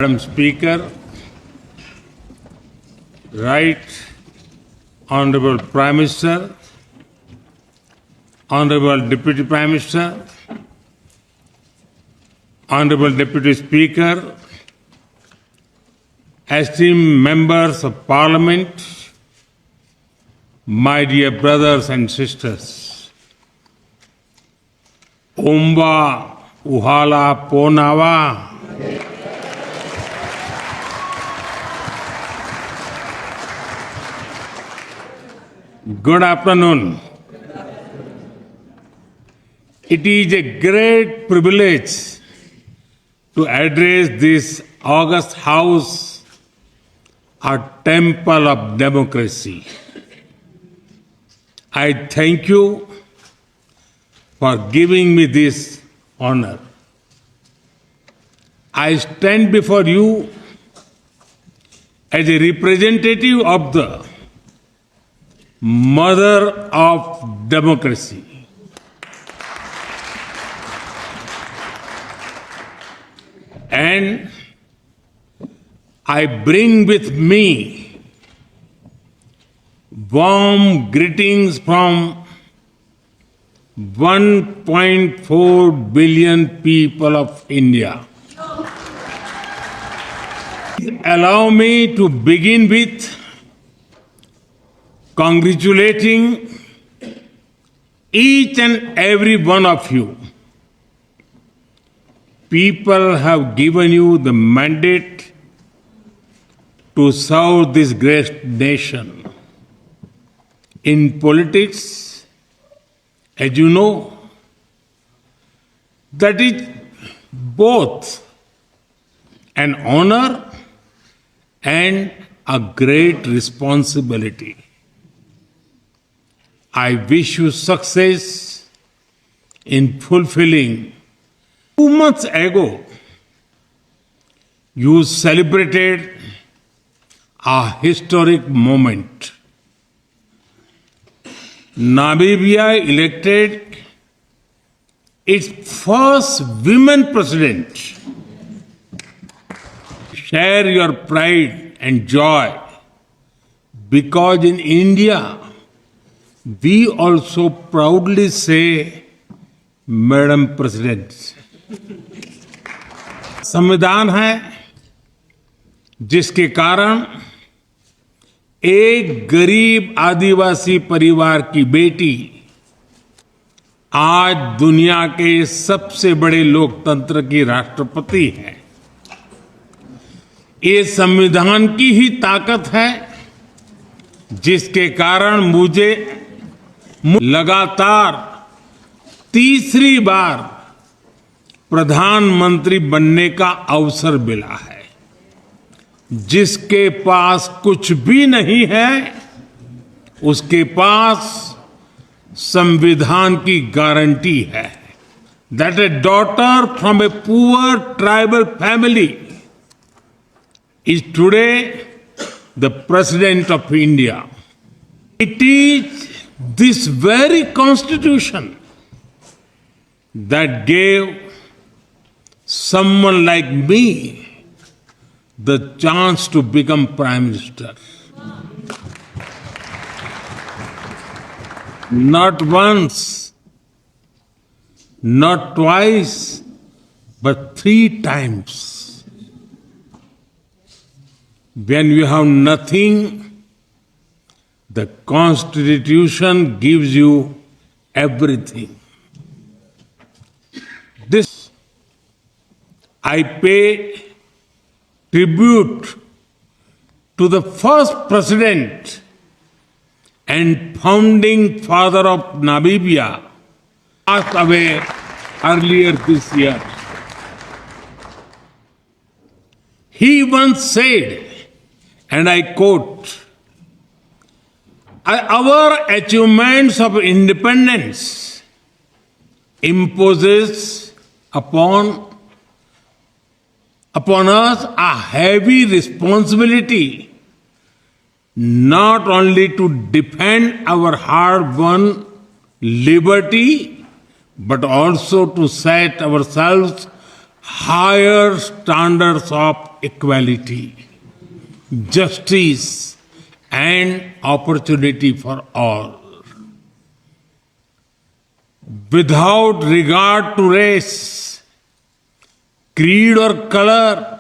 Madam Speaker, Right Honorable Prime Minister, Honorable Deputy Prime Minister, Honorable Deputy Speaker, esteemed members of Parliament, my dear brothers and sisters, Omba Uhala Ponawa. Good afternoon. It is a great privilege to address this august house, a temple of democracy. I thank you for giving me this honor. I stand before you as a representative of the mother of democracy. And I bring with me warm greetings from 1.4 billion people of India. Allow me to begin with congratulating each and every one of you. People have given you the mandate to serve this great nation. In politics, as you know, that is both an honor and a great responsibility. I wish you success in fulfilling. 2 months ago, you celebrated a historic moment. Namibia elected its first women president. Share your pride and joy, because in India, we also proudly say, Madam President. संविधान है जिसके कारण एक गरीब आदिवासी परिवार की बेटी आज दुनिया के सबसे बड़े लोकतंत्र की राष्ट्रपति है। ये संविधान की ही ताकत है जिसके कारण मुझे लगातार तीसरी बार प्रधानमंत्री बनने का अवसर मिला है। जिसके पास कुछ भी नहीं है, उसके पास संविधान की गारंटी है। That a daughter from a poor tribal family is today the President of India. It is this very constitution that gave someone like me the chance to become Prime Minister. Not once, not twice, but 3 times. When you have nothing, the Constitution gives you everything. This, I pay tribute to the first president and founding father of Namibia, passed away earlier this year. He once said, and I quote, "Our achievements of independence imposes upon us a heavy responsibility, not only to defend our hard-won liberty, but also to set ourselves higher standards of equality, justice, and opportunity for all. Without regard to race, creed, or color,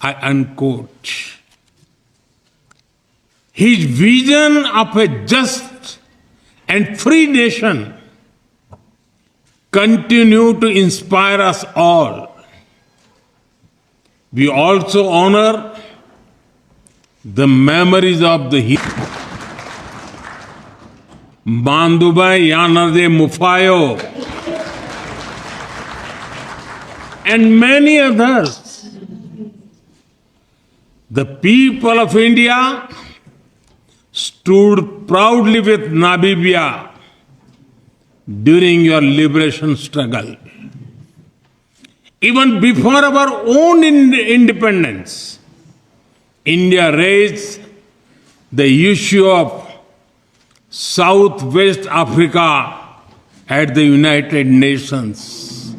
I unquote. His vision of a just and free nation continue to inspire us all. We also honor the memories of the Mandubhai Yanade Mufayo and many others. The people of India stood proudly with Namibia during your liberation struggle. Even before our own independence, India raised the issue of Southwest Africa at the United Nations.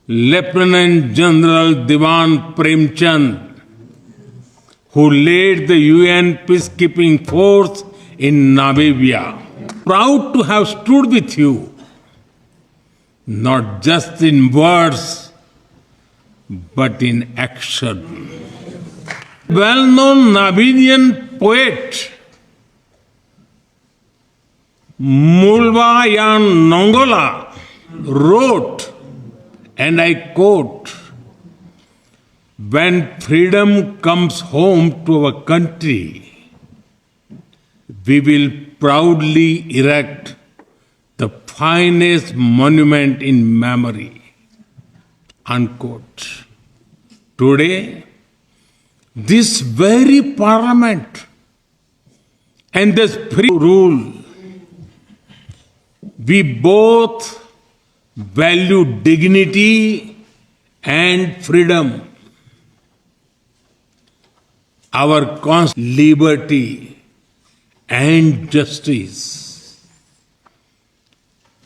Lieutenant General Diwan Premchand, who led the UN peacekeeping force in Namibia, proud to have stood with you, not just in words, but in action. Well-known Namibian poet Mulwa Yan Nongola wrote, and I quote, "When freedom comes home to our country, we will proudly erect the finest monument in memory." Unquote. Today, this very parliament and this free rule, we both value dignity and freedom. Our liberty and justice.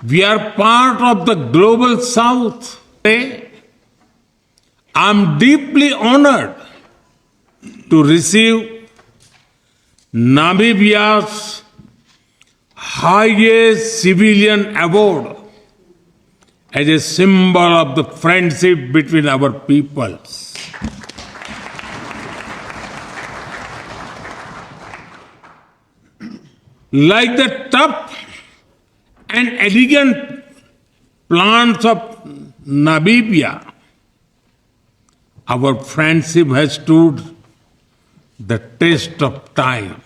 We are part of the global South. Today, I'm deeply honored to receive Namibia's highest civilian award as a symbol of the friendship between our peoples. Like the tough and elegant plants of Namibia, our friendship has stood the test of time.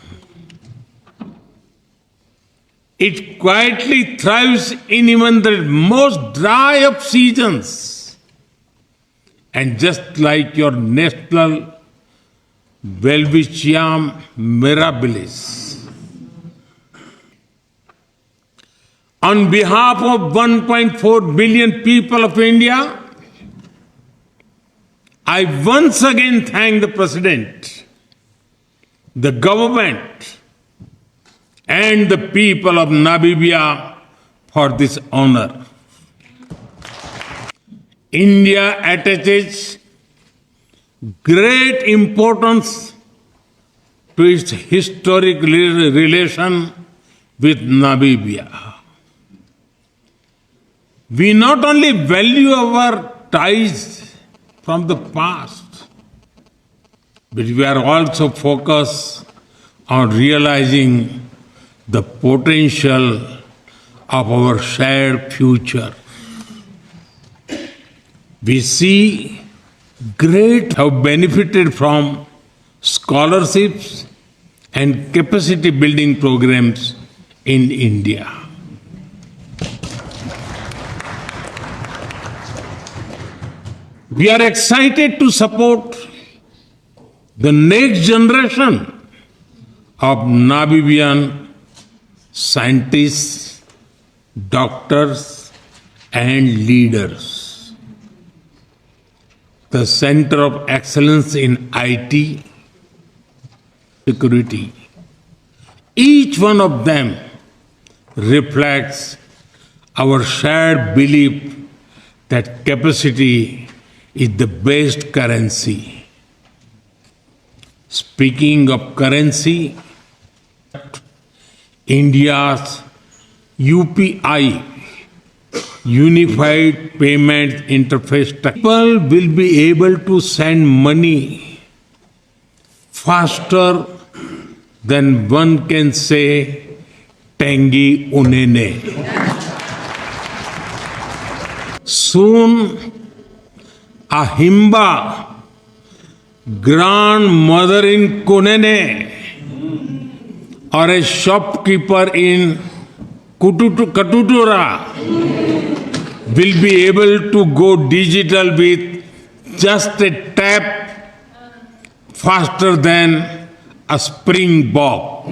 It quietly thrives in even the most dry of seasons. And just like your national Welwitschia mirabilis, on behalf of 1.4 billion people of India, I once again thank the President, the government, and the people of Namibia for this honor. India attaches great importance to its historic relation with Namibia. We not only value our ties from the past, but we are also focused on realizing the potential of our shared future. We see great have benefited from scholarships and capacity building programs in India. We are excited to support the next generation of Namibian scientists, doctors, and leaders. The Center of Excellence in IT, security, each one of them reflects our shared belief that capacity is the best currency. Speaking of currency, India's UPI, Unified Payment Interface, people will be able to send money faster than one can say Tangi Unene. Soon, a Himba, grandmother in Kunene, or a shopkeeper in Katutura will be able to go digital with just a tap faster than a springbok.